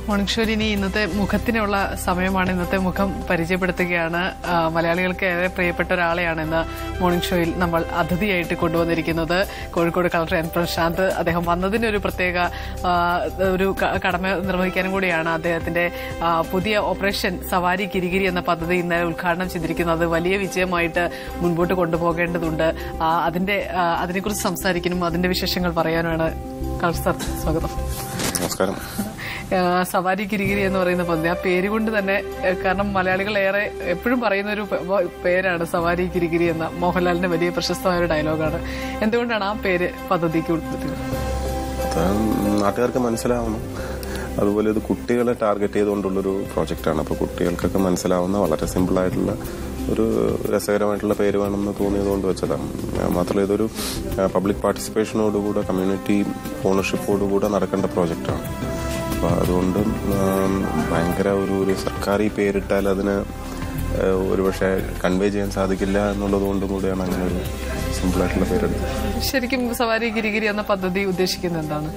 Morning ഷോയിൽ ഇനി ഇന്നത്തെ മുഖത്തിനുള്ള സമയമാണ്. ഇന്നത്തെ മുഖം പരിചയപ്പെടുത്തുകയാണ്. മലയാളികൾക്ക് ഏറെ പ്രിയപ്പെട്ട ഒരാളെയാണ് ഇന്ന് മോർണിംഗ് ഷോയിൽ നമ്മൾ അതിഥിയായിട്ട് കൊണ്ടുവന്നിരിക്കുന്നത്. Kozhikode collector N Prashanth. അദ്ദേഹം വന്നതിന് ഒരു പ്രത്യേക ഒരു കടമ നിർവഹിക്കാനും കൂടിയാണ്. അദ്ദേഹത്തിന്റെ പുതിയ ഓപ്പറേഷൻ സവാരി കിരികിരി എന്ന പദ്ധതി ഇന്നലെ ഉദ്ഘാടനം ചെയ്തിരിക്കുന്നത്. വലിയ വിജയമായിട്ട് മുൻപോട്ട് കൊണ്ടുപോകേണ്ടതുണ്ട്. അതിനെക്കുറിച്ച് സംസാരിക്കാനും അതിന്റെ വിശേഷങ്ങൾ പറയാനുമാണ്. കളക്ടർ സാർ, സ്വാഗതം. നമസ്കാരം. സവാരി കിരികിരി എന്ന് പറയുന്ന പദ്ധതി, ആ പേര് കൊണ്ട് തന്നെ, കാരണം മലയാളികൾ ഏറെ എപ്പോഴും പറയുന്ന ഒരു പേരാണ് സവാരി കിരികിരി എന്ന. മോഹൻലാലിന്റെ വലിയ പ്രശസ്തമായ ഒരു ഡയലോഗാണ്. എന്തുകൊണ്ടാണ് ആ പേര് പദ്ധതിക്ക് ഉൾപ്പെടുത്തിയത്? നാട്ടുകാർക്ക് മനസ്സിലാവണം. അതുപോലെ ഇത് കുട്ടികളെ ടാർഗറ്റ് ചെയ്തുകൊണ്ടുള്ളൊരു പ്രോജക്റ്റാണ്. അപ്പോൾ കുട്ടികൾക്കൊക്കെ മനസ്സിലാവുന്ന വളരെ സിമ്പിൾ ആയിട്ടുള്ള ഒരു രസകരമായിട്ടുള്ള പേര് വേണമെന്ന് തോന്നിയതുകൊണ്ട് വെച്ചതാണ്. മാത്രമല്ല ഇതൊരു പബ്ലിക് പാർട്ടിസിപ്പേഷനോടുകൂടെ കമ്മ്യൂണിറ്റി ഓണർഷിപ്പോടുകൂടെ നടക്കേണ്ട പ്രോജക്റ്റാണ്. അപ്പോൾ അതുകൊണ്ട് ഭയങ്കര ഒരു സർക്കാർ ഈ പേരിട്ടാൽ അതിന് ഒരുപക്ഷെ കൺവേ ചെയ്യാൻ സാധിക്കില്ല എന്നുള്ളത് കൊണ്ടും കൂടിയാണ് അങ്ങനെ ഒരു സിമ്പിളായിട്ടുള്ള പേരെടുത്തത്. ശരിക്കും സവാരി കിരികിരി എന്ന പദ്ധതി ഉദ്ദേശിക്കുന്നത് എന്താണ്?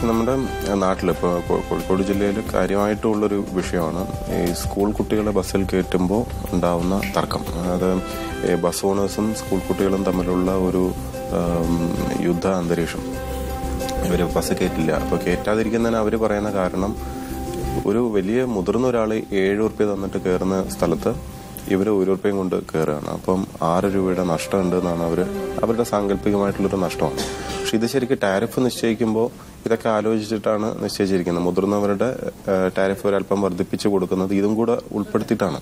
നമ്മുടെ നാട്ടിൽ ഇപ്പോൾ കോഴിക്കോട് ജില്ലയിൽ കാര്യമായിട്ടുള്ളൊരു വിഷയമാണ് ഈ സ്കൂൾ കുട്ടികളെ ബസ്സിൽ കയറ്റുമ്പോൾ ഉണ്ടാവുന്ന തർക്കം. അതായത് ബസ് ഓണേഴ്സും സ്കൂൾ കുട്ടികളും തമ്മിലുള്ള ഒരു യുദ്ധ അന്തരീക്ഷം. ഇവർ ബസ് കയറ്റില്ല. അപ്പോൾ കയറ്റാതിരിക്കുന്നതിന് അവർ പറയുന്ന കാരണം, ഒരു വലിയ മുതിർന്ന ഒരാൾ 7 രൂപ തന്നിട്ട് കയറുന്ന സ്ഥലത്ത് ഇവർ 1 രൂപയും കൊണ്ട് കയറുകയാണ്. അപ്പം 6 രൂപയുടെ നഷ്ടമുണ്ട് എന്നാണ് അവരുടെ സാങ്കല്പികമായിട്ടുള്ളൊരു നഷ്ടമാണ്. പക്ഷെ ഇത് ശരിക്കും ടാരിഫ് നിശ്ചയിക്കുമ്പോൾ ഇതൊക്കെ ആലോചിച്ചിട്ടാണ് നിശ്ചയിച്ചിരിക്കുന്നത്. മുതിർന്നവരുടെ ടാരിഫ് ഒരല്പം വർദ്ധിപ്പിച്ചു കൊടുക്കുന്നത് ഇതും കൂടെ ഉൾപ്പെടുത്തിയിട്ടാണ്.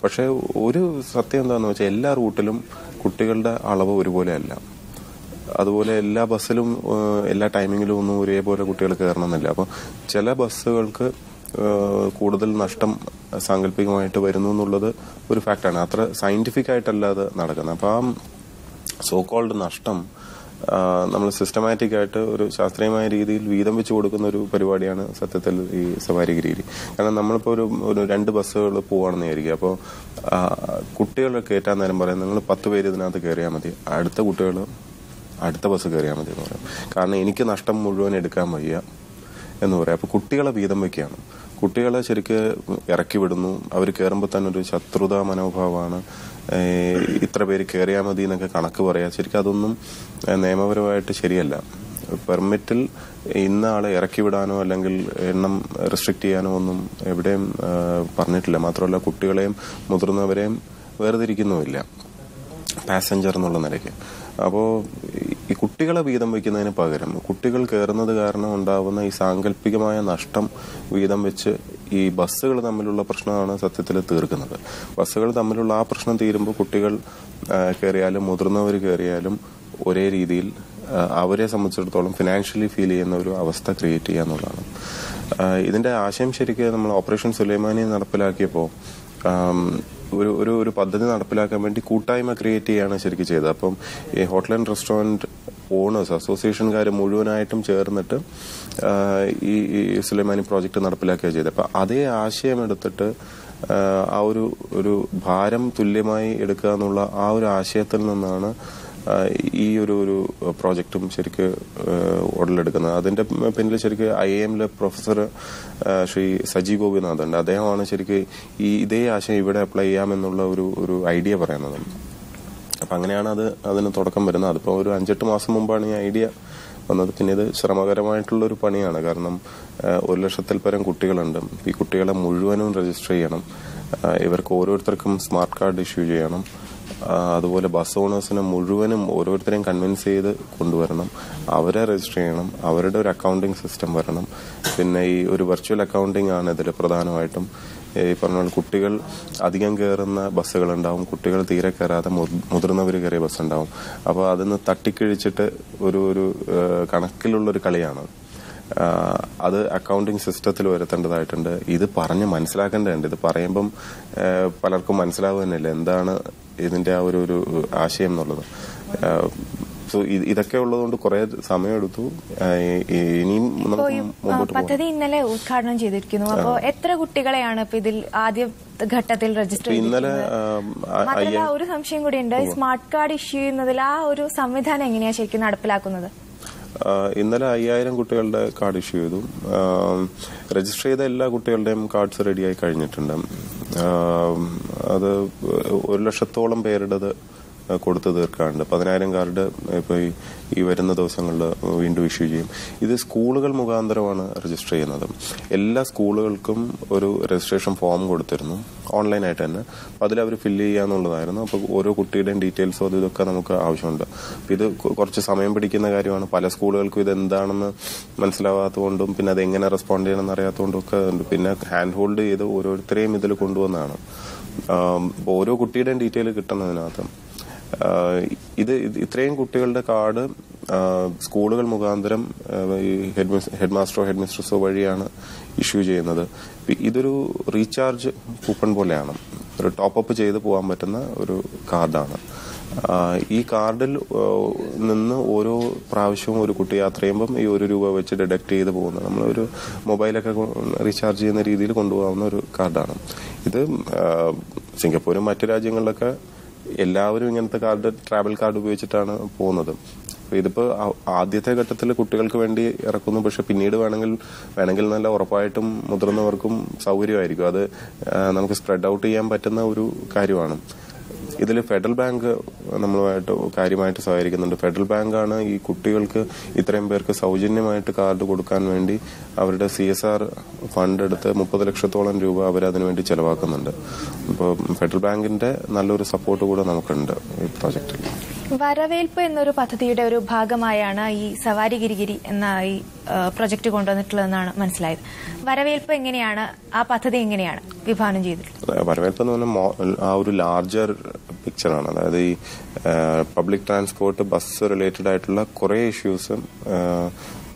പക്ഷെ ഒരു സത്യം എന്താണെന്ന് വെച്ചാൽ എല്ലാ റൂട്ടിലും കുട്ടികളുടെ അളവ് ഒരുപോലെയല്ല. അതുപോലെ എല്ലാ ബസ്സിലും എല്ലാ ടൈമിങ്ങിലും ഒന്നും ഒരേപോലെ കുട്ടികൾ കയറണമെന്നില്ല. അപ്പം ചില ബസ്സുകൾക്ക് കൂടുതൽ നഷ്ടം സാങ്കല്പികമായിട്ട് വരുന്നു എന്നുള്ളത് ഒരു ഫാക്റ്റാണ്. അത്ര സയന്റിഫിക് ആയിട്ടല്ല അത് നടക്കുന്നത്. അപ്പം ആ സോ കോൾഡ് നഷ്ടം നമ്മൾ സിസ്റ്റമാറ്റിക് ആയിട്ട് ഒരു ശാസ്ത്രീയമായ രീതിയിൽ വീതം വെച്ച് കൊടുക്കുന്ന ഒരു പരിപാടിയാണ് സത്യത്തിൽ ഈ സവാരി കിരികിരി. കാരണം നമ്മളിപ്പോൾ ഒരു 2 ബസ്സുകൾ പോവാണെന്ന് വിചാരിക്കുക. അപ്പോൾ കുട്ടികളെ കയറ്റാൻ നേരം പറയാം, നിങ്ങൾ 10 പേര് ഇതിനകത്ത് കയറിയാൽ മതി, അടുത്ത കുട്ടികൾ അടുത്ത ബസ് കയറിയാൽ മതി എന്ന് പറയാം. കാരണം എനിക്ക് നഷ്ടം മുഴുവൻ എടുക്കാൻ വയ്യ എന്ന് പറയാം. അപ്പോൾ കുട്ടികളെ വീതം വയ്ക്കുകയാണ്. കുട്ടികളെ ശരിക്ക് ഇറക്കി വിടുന്നു. അവർ കയറുമ്പോൾ തന്നെ ഒരു ശത്രുതാ മനോഭാവമാണ്. ഇത്ര പേര് കയറിയാൽ മതി എന്നൊക്കെ കണക്ക് പറയാം. ശരിക്കും അതൊന്നും നിയമപരമായിട്ട് ശരിയല്ല. പെർമിറ്റിൽ ഇന്ന ആളെ ഇറക്കി വിടാനോ അല്ലെങ്കിൽ എണ്ണം റെസ്ട്രിക്ട് ചെയ്യാനോ ഒന്നും എവിടെയും പറഞ്ഞിട്ടില്ല. മാത്രമല്ല കുട്ടികളെയും മുതിർന്നവരെയും വേർതിരിക്കുന്നുമില്ല പാസഞ്ചർ എന്നുള്ള നിലയ്ക്ക്. അപ്പോൾ ഈ കുട്ടികളെ വീതം വയ്ക്കുന്നതിന് പകരം കുട്ടികൾ കയറുന്നത് കാരണം ഉണ്ടാവുന്ന ഈ സാങ്കല്പികമായ നഷ്ടം വീതം വെച്ച് ഈ ബസ്സുകൾ തമ്മിലുള്ള പ്രശ്നമാണ് സത്യത്തിൽ തീർക്കുന്നത്. ബസ്സുകൾ തമ്മിലുള്ള ആ പ്രശ്നം തീരുമ്പോൾ കുട്ടികൾ കയറിയാലും മുതിർന്നവർ കയറിയാലും ഒരേ രീതിയിൽ അവരെ സംബന്ധിച്ചിടത്തോളം ഫിനാൻഷ്യലി ഫീൽ ചെയ്യുന്ന ഒരു അവസ്ഥ ക്രിയേറ്റ് ചെയ്യുക എന്നുള്ളതാണ് ഇതിന്റെ ആശയം. ശരിക്കും നമ്മൾ ഓപ്പറേഷൻ സുലൈമാനി നടപ്പിലാക്കിയപ്പോൾ ഒരു പദ്ധതി നടപ്പിലാക്കാൻ വേണ്ടി കൂട്ടായ്മ ക്രിയേറ്റ് ചെയ്യാണ് ശരിക്കും ചെയ്തത്. അപ്പം ഈ ഹോട്ടൽ ആൻഡ് റെസ്റ്റോറന്റ് ഓണേഴ്സ് അസോസിയേഷൻകാർ മുഴുവനായിട്ടും ചേർന്നിട്ട് ഈ സുലൈമാനി പ്രോജക്റ്റ് നടപ്പിലാക്കുകയാണ് ചെയ്തത്. അപ്പം അതേ ആശയം എടുത്തിട്ട് ആ ഒരു ഭാരം തുല്യമായി എടുക്കുക എന്നുള്ള ആ ഒരു ആശയത്തിൽ നിന്നാണ് ഈ ഒരു പ്രോജക്റ്റും ശരിക്ക് ഉടലെടുക്കുന്നത്. അതിന്റെ പിന്നിൽ ശരിക്ക് IIM പ്രൊഫസർ ശ്രീ സജി ഗോപിനാഥ് ഉണ്ട്. അദ്ദേഹമാണ് ശരിക്ക് ഇതേ ആശയം ഇവിടെ അപ്ലൈ ചെയ്യാമെന്നുള്ള ഒരു ഐഡിയ പറയുന്നത്. അപ്പൊ അങ്ങനെയാണ് അതിന് തുടക്കം വരുന്നത്. അതിപ്പോ ഒരു 5-8 മാസം മുമ്പാണ് ഈ ഐഡിയ വന്നത്. പിന്നെ ഇത് ശ്രമകരമായിട്ടുള്ള ഒരു പണിയാണ്. കാരണം 1 ലക്ഷത്തിൽ പരം കുട്ടികളുണ്ട്. ഈ കുട്ടികളെ മുഴുവനും രജിസ്റ്റർ ചെയ്യണം. ഇവർക്ക് ഓരോരുത്തർക്കും സ്മാർട്ട് കാർഡ് ഇഷ്യൂ ചെയ്യണം. അതുപോലെ ബസ് ഓണേഴ്സിനെ മുഴുവനും ഓരോരുത്തരെയും കൺവിൻസ് ചെയ്ത് കൊണ്ടുവരണം. അവരെ രജിസ്റ്റർ ചെയ്യണം. അവരുടെ ഒരു അക്കൗണ്ടിങ് സിസ്റ്റം വരണം. പിന്നെ ഈ ഒരു വെർച്വൽ അക്കൗണ്ടിങ് ആണ് ഇതിൽ പ്രധാനമായിട്ടും. ഈ പറഞ്ഞ കുട്ടികൾ അധികം കയറുന്ന ബസ്സുകളുണ്ടാവും, കുട്ടികൾ തീരെ കയറാതെ മുതിർന്നവർ കയറിയ ബസ് ഉണ്ടാവും. അപ്പോൾ അതിന്ന് തട്ടിക്കിഴിച്ചിട്ട് ഒരു കണക്കിലുള്ളൊരു കളിയാണ്. അത് അക്കൗണ്ടിങ് സിസ്റ്റത്തിൽ വരുത്തേണ്ടതായിട്ടുണ്ട്. ഇത് പറഞ്ഞ് മനസ്സിലാക്കേണ്ടതുണ്ട്. ഇത് പറയുമ്പം പലർക്കും മനസ്സിലാവുക തന്നെയല്ല എന്താണ് ഇതിന്റെ ആ ഒരു ആശയം എന്നുള്ളത്. സോ ഇതൊക്കെ ഉള്ളതുകൊണ്ട് കുറെ സമയമെടുത്തു. ഇനിയും പദ്ധതി ഇന്നലെ ഉദ്ഘാടനം ചെയ്തിരിക്കുന്നു. അപ്പോൾ എത്ര കുട്ടികളെയാണ് ഇപ്പൊ ഇതിൽ ആദ്യ ഘട്ടത്തിൽ രജിസ്റ്റർ ചെയ്തിരിക്കുന്നത്? ഒരു സംശയം കൂടി ഉണ്ട്. സ്മാർട്ട് കാർഡ് ഇഷ്യൂ ചെയ്യുന്നതിൽ ആ ഒരു സംവിധാനം എങ്ങനെയാ ശരിക്കും നടപ്പിലാക്കുന്നത്? ഇന്നലെ 5000 കുട്ടികളുടെ കാർഡ് ഇഷ്യൂ ചെയ്തു. രജിസ്റ്റർ ചെയ്ത എല്ലാ കുട്ടികളുടെയും കാർഡ്സ് റെഡിയായി കഴിഞ്ഞിട്ടുണ്ട്. അത് 1,00,000-ഓളം പേരുടേത് കൊടുത്തു തീർക്കാറുണ്ട്. 10,000 കാർഡ് ഇപ്പോൾ ഈ വരുന്ന ദിവസങ്ങളിൽ വീണ്ടും ഇഷ്യൂ ചെയ്യും. ഇത് സ്കൂളുകൾ മുഖാന്തരമാണ് രജിസ്റ്റർ ചെയ്യുന്നത്. എല്ലാ സ്കൂളുകൾക്കും ഒരു രജിസ്ട്രേഷൻ ഫോം കൊടുത്തിരുന്നു ഓൺലൈനായിട്ട് തന്നെ. അതിലവർ ഫില്ല് ചെയ്യാന്നുള്ളതായിരുന്നു. അപ്പോൾ ഓരോ കുട്ടിയുടെയും ഡീറ്റെയിൽസോ ഇതൊക്കെ നമുക്ക് ആവശ്യമുണ്ട്. ഇത് കുറച്ച് സമയം പിടിക്കുന്ന കാര്യമാണ്. പല സ്കൂളുകൾക്കും ഇത് എന്താണെന്ന് മനസ്സിലാവാത്തതുകൊണ്ടും പിന്നെ അത് എങ്ങനെ റെസ്പോണ്ട് ചെയ്യണമെന്ന് അറിയാത്തതുകൊണ്ടും ഒക്കെ ഉണ്ട്. പിന്നെ ഹാൻഡ് ഹോൾഡ് ചെയ്ത് ഓരോരുത്തരെയും ഇതിൽ കൊണ്ടുവന്നതാണ്. ഓരോ കുട്ടിയുടെയും ഡീറ്റെയിൽ കിട്ടുന്നതിനകത്ത് ഇത് ഇത്രയും കുട്ടികളുടെ കാർഡ് സ്കൂളുകൾ മുഖാന്തരം ഈ ഹെഡ് മാസ്റ്ററോ ഹെഡ് മിസ്ട്രസോ വഴിയാണ് ഇഷ്യൂ ചെയ്യുന്നത്. ഇതൊരു റീചാർജ് കൂപ്പൺ പോലെയാണ്. ഒരു ടോപ്പ് ചെയ്ത് പോകാൻ പറ്റുന്ന ഒരു കാർഡാണ്. ഈ കാർഡിൽ നിന്ന് ഓരോ പ്രാവശ്യവും ഒരു കുട്ടി യാത്ര ചെയ്യുമ്പം ഈ ₹1 വെച്ച് ഡിഡക്ട് ചെയ്ത് പോകുന്നത് നമ്മളൊരു മൊബൈലൊക്കെ റീചാർജ് ചെയ്യുന്ന രീതിയിൽ കൊണ്ടുപോകാവുന്ന ഒരു കാർഡാണ്. ഇത് സിംഗപ്പൂരും മറ്റു രാജ്യങ്ങളിലൊക്കെ എല്ലാവരും ഇങ്ങനത്തെ കാർഡ് ട്രാവൽ കാർഡ് ഉപയോഗിച്ചിട്ടാണ് പോകുന്നത്. ഇതിപ്പോ ആദ്യത്തെ ഘട്ടത്തിൽ കുട്ടികൾക്ക് വേണ്ടി ഇറക്കുന്നു. പക്ഷെ പിന്നീട് വേണമെങ്കിൽ നല്ല ഉറപ്പായിട്ടും മുതിർന്നവർക്കും സൗകര്യമായിരിക്കും. അത് നമുക്ക് സ്പ്രെഡ് ഔട്ട് ചെയ്യാൻ പറ്റുന്ന ഒരു കാര്യമാണ്. ഇതിൽ ഫെഡറൽ ബാങ്ക് നമ്മളുമായിട്ട് കാര്യമായിട്ട് സഹകരിക്കുന്നുണ്ട്. ഫെഡറൽ ബാങ്കാണ് ഈ കുട്ടികൾക്ക് ഇത്രയും പേർക്ക് സൗജന്യമായിട്ട് കാർഡ് കൊടുക്കാൻ വേണ്ടി അവരുടെ CSR ഫണ്ട് എടുത്ത് 30 ലക്ഷത്തോളം രൂപ അവരതിനുവേണ്ടി ചെലവാക്കുന്നുണ്ട്. അപ്പോൾ ഫെഡറൽ ബാങ്കിന്റെ നല്ലൊരു സപ്പോർട്ട് കൂടെ നമുക്കുണ്ട് ഈ പ്രോജക്റ്റിൽ. വരവേൽപ്പ് എന്നൊരു പദ്ധതിയുടെ ഒരു ഭാഗമായാണ് ഈ സവാരി ഗിരിഗിരി എന്ന ഈ പ്രൊജക്ട് കൊണ്ടുവന്നിട്ടുള്ളതെന്നാണ് മനസ്സിലായത്. വരവേൽപ്പ് എങ്ങനെയാണ്, ആ പദ്ധതി എങ്ങനെയാണ് വിഭാവനം ചെയ്തിട്ടുള്ളത്? വരവേൽപ്പ് എന്ന് പറഞ്ഞാൽ ആ ഒരു ലാർജർ പിക്ചറാണ്. അതായത് ഈ പബ്ലിക് ട്രാൻസ്പോർട്ട് ബസ് റിലേറ്റഡ് ആയിട്ടുള്ള കുറെ ഇഷ്യൂസും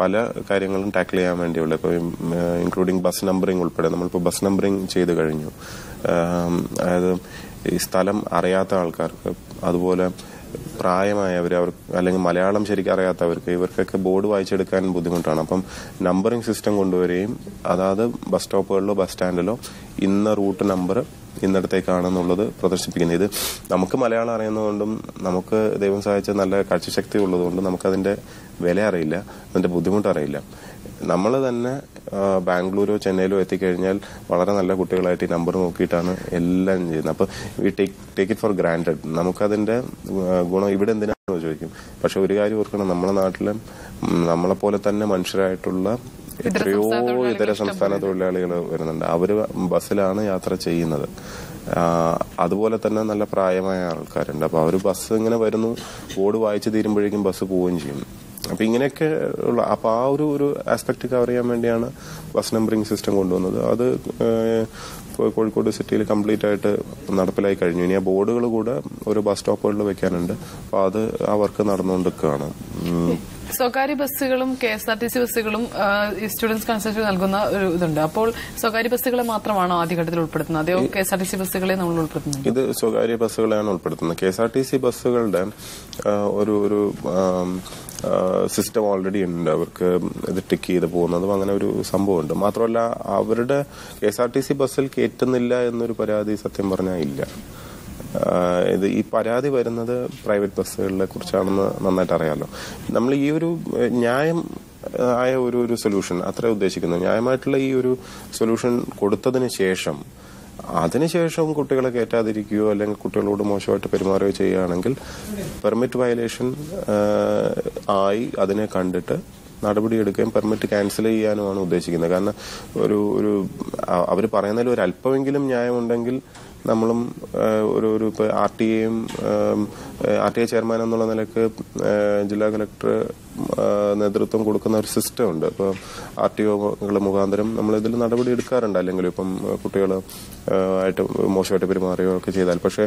പല കാര്യങ്ങളും ടാക്കിൾ ചെയ്യാൻ വേണ്ടിയുള്ള, ഇപ്പോൾ ഇൻക്ലൂഡിങ് ബസ് നമ്പറിംഗ് ഉൾപ്പെടെ നമ്മളിപ്പോൾ ബസ് നമ്പറിംഗ് ചെയ്ത് കഴിഞ്ഞു. അതായത് ഈ സ്ഥലം അറിയാത്ത ആൾക്കാർക്ക്, അതുപോലെ പ്രായമായവർ, അല്ലെങ്കിൽ മലയാളം ശരിക്കും അറിയാത്തവർക്ക്, ഇവർക്കൊക്കെ ബോർഡ് വായിച്ചെടുക്കാൻ ബുദ്ധിമുട്ടാണ്. അപ്പം നമ്പറിംഗ് സിസ്റ്റം കൊണ്ടുവരികയും അതായത് ബസ് സ്റ്റോപ്പുകളിലോ ബസ് സ്റ്റാൻഡിലോ ഇന്ന റൂട്ട് നമ്പർ ഇന്നിടത്തേക്കാണെന്നുള്ളത് പ്രദർശിപ്പിക്കുന്നത്. ഇത് നമുക്ക് മലയാളം അറിയുന്നതുകൊണ്ടും നമുക്ക് ദൈവം സഹായിച്ച നല്ല കാഴ്ചശക്തി ഉള്ളതുകൊണ്ടും നമുക്കതിന്റെ വില അറിയില്ല, അതിന്റെ ബുദ്ധിമുട്ട് അറിയില്ല. നമ്മൾ തന്നെ ബാംഗ്ലൂരോ ചെന്നൈയിലോ എത്തിക്കഴിഞ്ഞാൽ വളരെ നല്ല കുട്ടികളായിട്ട് ഈ നമ്പർ നോക്കിയിട്ടാണ് എല്ലാം ചെയ്യുന്നത്. അപ്പോൾ we take it for granted. നമുക്കതിന്റെ ഗുണം ഇവിടെ എന്തിനാണെന്ന് ചോദിക്കും. പക്ഷെ ഒരു കാര്യം ഓർക്കണം, നമ്മുടെ നാട്ടിലെ നമ്മളെപ്പോലെ തന്നെ മനുഷ്യരായിട്ടുള്ള എത്രയോ ഇതര സംസ്ഥാന തൊഴിലാളികൾ വരുന്നുണ്ട്. അവര് ബസ്സിലാണ് യാത്ര ചെയ്യുന്നത്. അതുപോലെ തന്നെ നല്ല പ്രായമായ ആൾക്കാരുണ്ട്. അപ്പൊ അവര് ബസ് ഇങ്ങനെ വരുന്നു, ബോർഡ് വായിച്ചു തീരുമ്പോഴേക്കും ബസ് പോവുകയും ചെയ്യും. അപ്പൊ ഇങ്ങനെയൊക്കെ ഉള്ള, അപ്പൊ ആ ഒരു ആസ്പെക്ട് കവർ ചെയ്യാൻ വേണ്ടിയാണ് ബസ് നമ്പറിംഗ് സിസ്റ്റം കൊണ്ടുവന്നത്. അത് കോഴിക്കോട് സിറ്റിയിൽ കംപ്ലീറ്റ് ആയിട്ട് നടപ്പിലായി കഴിഞ്ഞു. ഇനി ആ ബോർഡുകൾ കൂടെ ഒരു ബസ് സ്റ്റോപ്പുകളിൽ വെക്കാനുണ്ട്. അപ്പൊ അത് ആ വർക്ക് നടന്നുകൊണ്ടിരിക്കുകയാണ്. സ്വകാര്യ ബസ്സുകളും KSRTC ബസ്സുകളും ഈ സ്റ്റുഡൻസ് കൺസെഷൻ നൽകുന്ന ഒരു ഇതുണ്ട്. അപ്പോൾ സ്വകാര്യ ബസ്സുകളെ മാത്രമാണോ ആദ്യഘട്ടത്തിൽ ഉൾപ്പെടുത്തുന്നത്, അതെയോ KSRTC ബസ്സുകളെ നമ്മൾ ഉൾപ്പെടുത്തുന്നത്? ഇത് സ്വകാര്യ ബസ്സുകളെയാണ് ഉൾപ്പെടുത്തുന്നത്. KSRTC ബസ്സുകളുടെ ഒരു സിസ്റ്റം ഓൾറെഡി ഉണ്ട്. അവർക്ക് ഇത് ടിക്ക് ചെയ്ത് പോകുന്നതും അങ്ങനെ ഒരു സംഭവമുണ്ട്. മാത്രമല്ല അവരുടെ KSRTC ബസ്സിൽ കയറ്റുന്നില്ല എന്നൊരു പരാതി സത്യം പറഞ്ഞാൽ ഇല്ല. ഇത് ഈ പരാതി വരുന്നത് പ്രൈവറ്റ് ബസ്സുകളെ കുറിച്ചാണെന്ന് നന്നായിട്ട് അറിയാമല്ലോ. നമ്മൾ ഈ ഒരു ന്യായം ആയ ഒരു സൊല്യൂഷൻ അത്ര ഉദ്ദേശിക്കുന്നു. ന്യായമായിട്ടുള്ള ഈ ഒരു സൊല്യൂഷൻ കൊടുത്തതിന് ശേഷം അതിനുശേഷം കുട്ടികളെ കയറ്റാതിരിക്കുകയോ അല്ലെങ്കിൽ കുട്ടികളോട് മോശമായിട്ട് പെരുമാറുകയോ ചെയ്യുകയാണെങ്കിൽ പെർമിറ്റ് വയലേഷൻ ആയി അതിനെ കണ്ടിട്ട് നടപടിയെടുക്കുകയും പെർമിറ്റ് ക്യാൻസൽ ചെയ്യാനുമാണ് ഉദ്ദേശിക്കുന്നത്. കാരണം അവർ പറയുന്നതിൽ ഒരു അല്പമെങ്കിലും ന്യായമുണ്ടെങ്കിൽ നമ്മളും ഒരു ഇപ്പൊ RTA ചെയർമാൻ എന്നുള്ള നിലക്ക് ജില്ലാ കളക്ടർ നേതൃത്വം കൊടുക്കുന്ന ഒരു സിസ്റ്റം ഉണ്ട്. ഇപ്പൊ RTOകൾ മുഖാന്തരം നമ്മൾ ഇതിൽ നടപടി എടുക്കാറുണ്ട്. അല്ലെങ്കിൽ ഇപ്പം കുട്ടികൾ ആയിട്ട് മോശമായിട്ട് പെരുമാറുകയോ ഒക്കെ ചെയ്താൽ. പക്ഷെ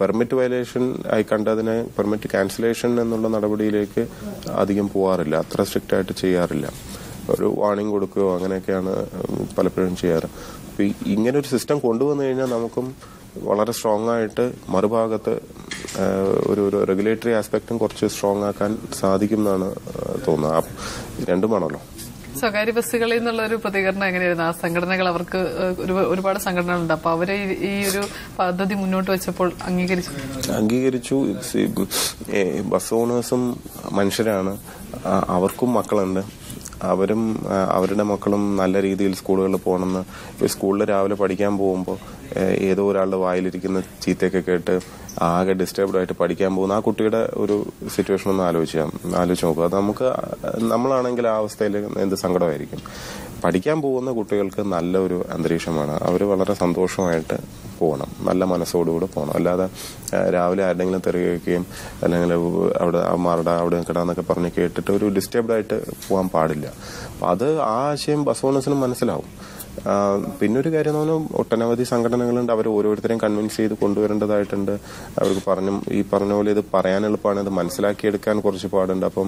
പെർമിറ്റ് വയലേഷൻ ആയി കണ്ടതിനെ പെർമിറ്റ് ക്യാൻസലേഷൻ എന്നുള്ള നടപടിയിലേക്ക് അധികം പോവാറില്ല. അത്ര സ്ട്രിക്റ്റ് ആയിട്ട് ചെയ്യാറില്ല. ഒരു വാർണിംഗ് കൊടുക്കുകയോ അങ്ങനെയൊക്കെയാണ് പലപ്പോഴും ചെയ്യാറ്. അപ്പൊ ഇങ്ങനെ ഒരു സിസ്റ്റം കൊണ്ടുവന്നു കഴിഞ്ഞാൽ നമുക്കും വളരെ സ്ട്രോങ് ആയിട്ട് മറുഭാഗത്ത് ഒരു റെഗുലേറ്ററി ആസ്പെക്റ്റും കുറച്ച് സ്ട്രോങ് ആക്കാൻ സാധിക്കും എന്നാണ് തോന്നുന്നത്. രണ്ടുമാണല്ലോ. സ്വകാര്യ ബസ്സുകളിൽ നിന്നുള്ള ഒരു പ്രതികരണം എങ്ങനെയായിരുന്നു? ആ സംഘടനകൾ, അവർക്ക് ഒരുപാട് സംഘടനകളുണ്ട്, അപ്പൊ അവരെ ഈ ഒരു പദ്ധതി മുന്നോട്ട് വെച്ചപ്പോൾ അംഗീകരിച്ചു. ബസ് ഓണേഴ്സും മനുഷ്യരാണ്, അവർക്കും മക്കളുണ്ട്. അവരുടെ മക്കളും നല്ല രീതിയിൽ സ്കൂളുകളിൽ പോകണമെന്ന്. സ്കൂളിൽ രാവിലെ പഠിക്കാൻ പോകുമ്പോൾ ഏതോ ഒരാളുടെ വായിലിരിക്കുന്ന ചീത്തയൊക്കെ കേട്ട് ആകെ ഡിസ്റ്റർബ്ഡ് ആയിട്ട് പഠിക്കാൻ പോകുന്ന ആ കുട്ടിയുടെ ഒരു സിറ്റുവേഷൻ ഒന്ന് ആലോചിച്ച് നോക്കുക. അത് നമ്മളാണെങ്കിൽ ആ അവസ്ഥയിൽ എന്ത് സങ്കടമായിരിക്കും. പഠിക്കാൻ പോകുന്ന കുട്ടികൾക്ക് നല്ലൊരു അന്തരീക്ഷമാണ്. അവർ വളരെ സന്തോഷമായിട്ട് പോകണം, നല്ല മനസ്സോടുകൂടെ പോകണം. അല്ലാതെ രാവിലെ ആരുടെങ്കിലും തെറി കേൾക്കുകയും അല്ലെങ്കിൽ അവിടെ അവിടെ നിൽക്കടാന്നൊക്കെ പറഞ്ഞ് കേട്ടിട്ട് ഒരു ഡിസ്റ്റർബ്ഡ് ആയിട്ട് പോകാൻ പാടില്ല. അപ്പം അത് ആ ആശയം ബസ് ഓണേഴ്സിനും മനസ്സിലാവും. പിന്നൊരു കാര്യം എന്ന് പറഞ്ഞാൽ ഒട്ടനവധി സംഘടനകളുണ്ട്. അവർ ഓരോരുത്തരെയും കൺവിൻസ് ചെയ്ത് കൊണ്ടുവരേണ്ടതായിട്ടുണ്ട്. അവർക്ക് ഈ പറഞ്ഞ പോലെ ഇത് പറയാൻ എളുപ്പമാണ്, ഇത് മനസ്സിലാക്കിയെടുക്കാൻ കുറച്ച് പാടുണ്ട്. അപ്പം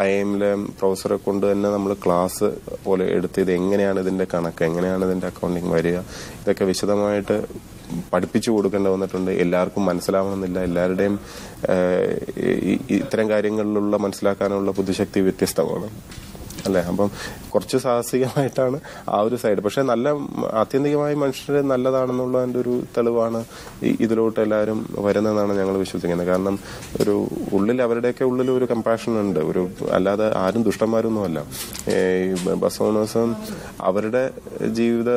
IIMലെ പ്രൊഫസറെ കൊണ്ട് തന്നെ നമ്മൾ ക്ലാസ് പോലെ എടുത്ത് ഇത് എങ്ങനെയാണ് ഇതിന്റെ കണക്ക്, എങ്ങനെയാണ് ഇതിന്റെ അക്കൗണ്ടിങ് വരിക, ഇതൊക്കെ വിശദമായിട്ട് പഠിപ്പിച്ചു കൊടുക്കേണ്ടി വന്നിട്ടുണ്ട്. എല്ലാവർക്കും മനസ്സിലാവണമെന്നില്ല. എല്ലാവരുടെയും ഇത്തരം കാര്യങ്ങളിലുള്ള മനസ്സിലാക്കാനുള്ള ബുദ്ധിശക്തി വ്യത്യസ്തമാണ് അല്ലെ. അപ്പം കുറച്ച് സാഹസികമായിട്ടാണ് ആ ഒരു സൈഡ്. പക്ഷെ നല്ല ആത്യന്തികമായി മനുഷ്യർ നല്ലതാണെന്നുള്ളതിന്റെ ഒരു തെളിവാണ് ഇതിലോട്ട് എല്ലാവരും വരുന്നതെന്നാണ് ഞങ്ങൾ വിശ്വസിക്കുന്നത്. കാരണം ഉള്ളിൽ അവരുടെയൊക്കെ ഉള്ളിൽ ഒരു കമ്പാഷൻ ഉണ്ട്. അല്ലാതെ ആരും ദുഷ്ടന്മാരൊന്നുമല്ല. ബസ് ഓണേഴ്സും അവരുടെ ജീവിത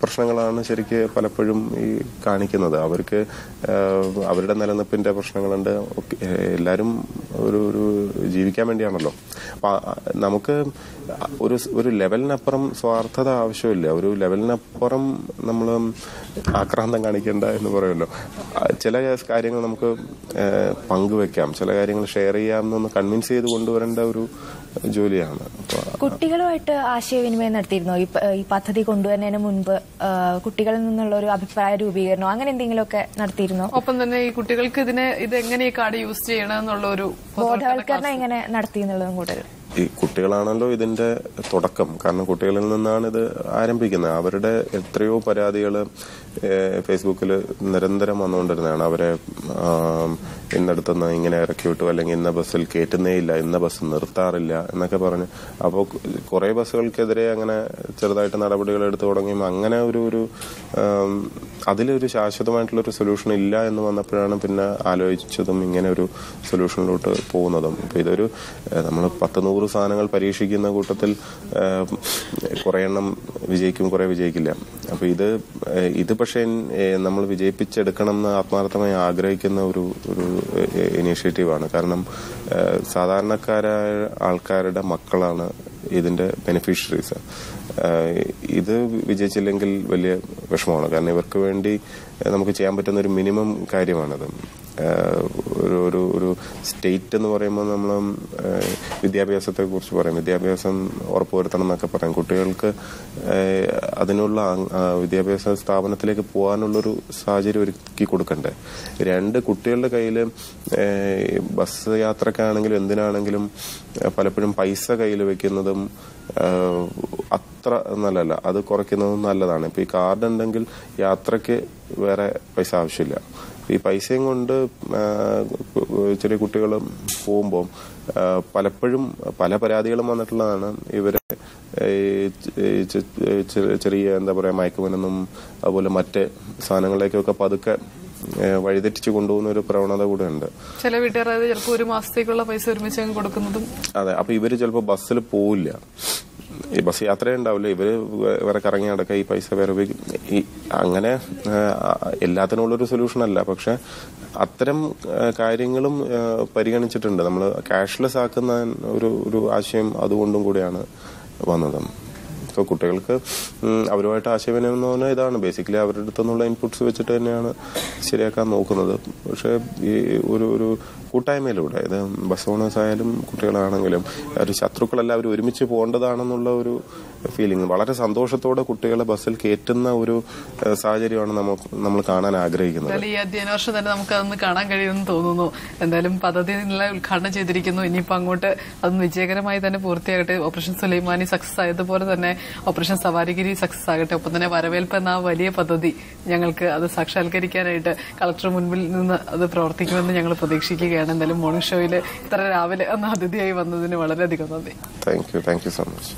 പ്രശ്നങ്ങളാണ് ശരിക്ക് പലപ്പോഴും ഈ കാണിക്കുന്നത്. അവർക്ക് അവരുടെ നിലനിൽപ്പിന്റെ പ്രശ്നങ്ങളുണ്ട്. എല്ലാവരും ഒരു ജീവിക്കാൻ വേണ്ടിയാണല്ലോ. അപ്പൊ നമുക്ക് ഒരു ലെവലിനപ്പുറം സ്വാർത്ഥത ആവശ്യമില്ല. ഒരു ലെവലിനപ്പുറം നമ്മൾ ആക്രാന്തം കാണിക്കേണ്ട എന്ന് പറയുമല്ലോ. ചില കാര്യങ്ങൾ നമുക്ക് പങ്കുവെക്കാം, ചില കാര്യങ്ങൾ ഷെയർ ചെയ്യാം എന്നൊന്ന് കൺവിൻസ് ചെയ്ത് കൊണ്ടുവരേണ്ട ഒരു ജോലിയാണ്. കുട്ടികളുമായിട്ട് ആശയവിനിമയം നടത്തിയിരുന്നോ ഈ പദ്ധതി കൊണ്ടുവരുന്നതിന് മുൻപ്? കുട്ടികളിൽ നിന്നുള്ള ഒരു അഭിപ്രായ രൂപീകരണോ അങ്ങനെ എന്തെങ്കിലുമൊക്കെ നടത്തിയിരുന്നോ? ഒപ്പം തന്നെ ഈ കുട്ടികൾക്ക് ഇത് എങ്ങനെ ഈ കാർഡ് യൂസ് ചെയ്യണം എന്നുള്ള ഒരു ബോധവൽക്കരണം എങ്ങനെ നടത്തി എന്നുള്ളതും കൂടെ. ഈ കുട്ടികളാണല്ലോ ഇതിന്റെ തുടക്കം. കാരണം കുട്ടികളിൽ നിന്നാണ് ഇത് ആരംഭിക്കുന്നത്. അവരുടെ എത്രയോ പരാതികൾ ഫേസ്ബുക്കിൽ നിരന്തരം വന്നുകൊണ്ടിരുന്നതാണ്. അവരെ ഇന്നടുത്തുനിന്ന് ഇങ്ങനെ ഇറക്കി വിട്ടു, അല്ലെങ്കിൽ ഇന്ന ബസ്സിൽ കയറ്റുന്നേ ഇല്ല, ഇന്ന ബസ് നിർത്താറില്ല എന്നൊക്കെ പറഞ്ഞ്. അപ്പോൾ കുറെ ബസ്സുകൾക്കെതിരെ അങ്ങനെ ചെറുതായിട്ട് നടപടികൾ എടുത്തു തുടങ്ങിയും അങ്ങനെ അതിലൊരു ശാശ്വതമായിട്ടുള്ളൊരു സൊല്യൂഷൻ ഇല്ല എന്ന് വന്നപ്പോഴാണ് പിന്നെ ആലോചിച്ചതും ഇങ്ങനെ ഒരു സൊല്യൂഷനിലോട്ട് പോകുന്നതും. ഇപ്പൊ ഇതൊരു നമ്മൾ 100 സാധനങ്ങൾ പരീക്ഷിക്കുന്ന കൂട്ടത്തിൽ കുറെ എണ്ണം വിജയിക്കും, കുറെ വിജയിക്കില്ല. അപ്പൊ ഇത് പക്ഷേ നമ്മൾ വിജയിപ്പിച്ചെടുക്കണം എന്ന് ആത്മാർത്ഥമായി ആഗ്രഹിക്കുന്ന ഒരു ഇനീഷ്യേറ്റീവാണ്. കാരണം സാധാരണക്കാരായ ആൾക്കാരുടെ മക്കളാണ് ഇതിന്റെ ബെനിഫിഷ്യറീസ്. ഇത് വിജയിച്ചില്ലെങ്കിൽ വലിയ വിഷമമാണ്. കാരണം ഇവർക്ക് വേണ്ടി നമുക്ക് ചെയ്യാൻ പറ്റുന്ന ഒരു മിനിമം കാര്യമാണത്. ഒരു സ്റ്റേറ്റ് എന്ന് പറയുമ്പോൾ നമ്മൾ വിദ്യാഭ്യാസത്തെ കുറിച്ച് പറയും. വിദ്യാഭ്യാസം ഉറപ്പുവരുത്തണം എന്നൊക്കെ പറയും. കുട്ടികൾക്ക് അതിനുള്ള വിദ്യാഭ്യാസ സ്ഥാപനത്തിലേക്ക് പോകാനുള്ളൊരു സാഹചര്യം ഒരുക്കി കൊടുക്കണ്ടേ. 2 കുട്ടികളുടെ കയ്യിൽ ബസ് യാത്രക്കാണെങ്കിലും എന്തിനാണെങ്കിലും പലപ്പോഴും പൈസ കയ്യിൽ വെക്കുന്നതും അത്ര നല്ലതല്ല. അത് കുറയ്ക്കുന്നതും നല്ലതാണ്. ഇപ്പൊ ഈ കാർഡ് ഉണ്ടെങ്കിൽ യാത്രക്ക് വേറെ പൈസ ആവശ്യമില്ല. ഈ പൈസയും കൊണ്ട് ചെറിയ കുട്ടികൾ പോകുമ്പോൾ പലപ്പോഴും പല പരാതികളും വന്നിട്ടുള്ളതാണ്. ഇവരെ ചെറിയ എന്താ പറയാ മയക്കുമരുന്നും അതുപോലെ മറ്റ് സാധനങ്ങളിലേക്കൊക്കെ പതുക്കെ വഴിതെറ്റിച്ച് കൊണ്ടുപോകുന്ന ഒരു പ്രവണത കൂടെ ഉണ്ട്. ചില വീട്ടുകാർ ചിലപ്പോൾ 1 മാസത്തേക്കുള്ള പൈസ ഒരുമിച്ച് കൊടുക്കുന്നതും. അതെ. അപ്പൊ ഇവര് ചിലപ്പോൾ ബസ്സിൽ പോവില്ല, ഈ ബസ് യാത്രയെ ഉണ്ടാവില്ല. ഇവര് വേറെ കറങ്ങി നടക്കുക, ഈ പൈസ വേറെ ഉപയോഗിക്കും. അങ്ങനെ എല്ലാത്തിനുള്ളൊരു സൊല്യൂഷൻ അല്ല. പക്ഷെ അത്തരം കാര്യങ്ങളും പരിഗണിച്ചിട്ടുണ്ട്. നമ്മൾ ക്യാഷ്ലെസ് ആക്കുന്ന ഒരു ആശയം അതുകൊണ്ടും കൂടെയാണ് വന്നത്. ഇപ്പോൾ കുട്ടികൾക്ക് അവരുമായിട്ട് ആശയവിനിമയം എന്ന് പറഞ്ഞാൽ ഇതാണ്. ബേസിക്കലി അവരുടെ അടുത്തുനിന്നുള്ള ഇൻപുട്സ് വെച്ചിട്ട് തന്നെയാണ് ശരിയാക്കാൻ നോക്കുന്നത്. പക്ഷെ ഈ ഒരു കൂട്ടായ്മയിലൂടെ, ഇത് ബസ് ഓണേഴ്സ് ആയാലും കുട്ടികളാണെങ്കിലും ഒരു ശത്രുക്കളല്ല, അവർ ഒരുമിച്ച് പോകേണ്ടതാണെന്നുള്ള ഒരു ഫീലിംഗ് വളരെ സന്തോഷത്തോടെ കുട്ടികളെ ബസ്സിൽ കയറ്റുന്ന ഒരു സാഹചര്യമാണ് നമ്മൾ കാണാൻ ആഗ്രഹിക്കുന്നത്. ഈ അധ്യയന വർഷം തന്നെ നമുക്ക് അതൊന്ന് കാണാൻ കഴിയുമെന്ന് തോന്നുന്നു. എന്തായാലും പദ്ധതി ഉദ്ഘാടനം ചെയ്തിരിക്കുന്നു. ഇനിയിപ്പോൾ അങ്ങോട്ട് അതൊന്ന് വിജയകരമായി തന്നെ പൂർത്തിയാകട്ടെ. ഓപ്പറേഷൻ സുലൈമാനി സക്സസ് ആയതുപോലെ തന്നെ ഓപ്പറേഷൻ സവാരിഗിരി സക്സസ് ആകട്ടെ. ഒപ്പം തന്നെ വരവേൽപ്പ് എന്ന ആ വലിയ പദ്ധതി ഞങ്ങൾക്ക് അത് സാക്ഷാത്കരിക്കാനായിട്ട് കളക്ടർ മുൻപിൽ നിന്ന് അത് പ്രവർത്തിക്കുമെന്ന് ഞങ്ങൾ പ്രതീക്ഷിക്കുകയാണ്. എന്തായാലും മോർണിംഗ് ഷോയിൽ ഇത്ര രാവിലെ അന്ന് അതിഥിയായി വന്നതിന് വളരെയധികം നന്ദി. Thank you so much.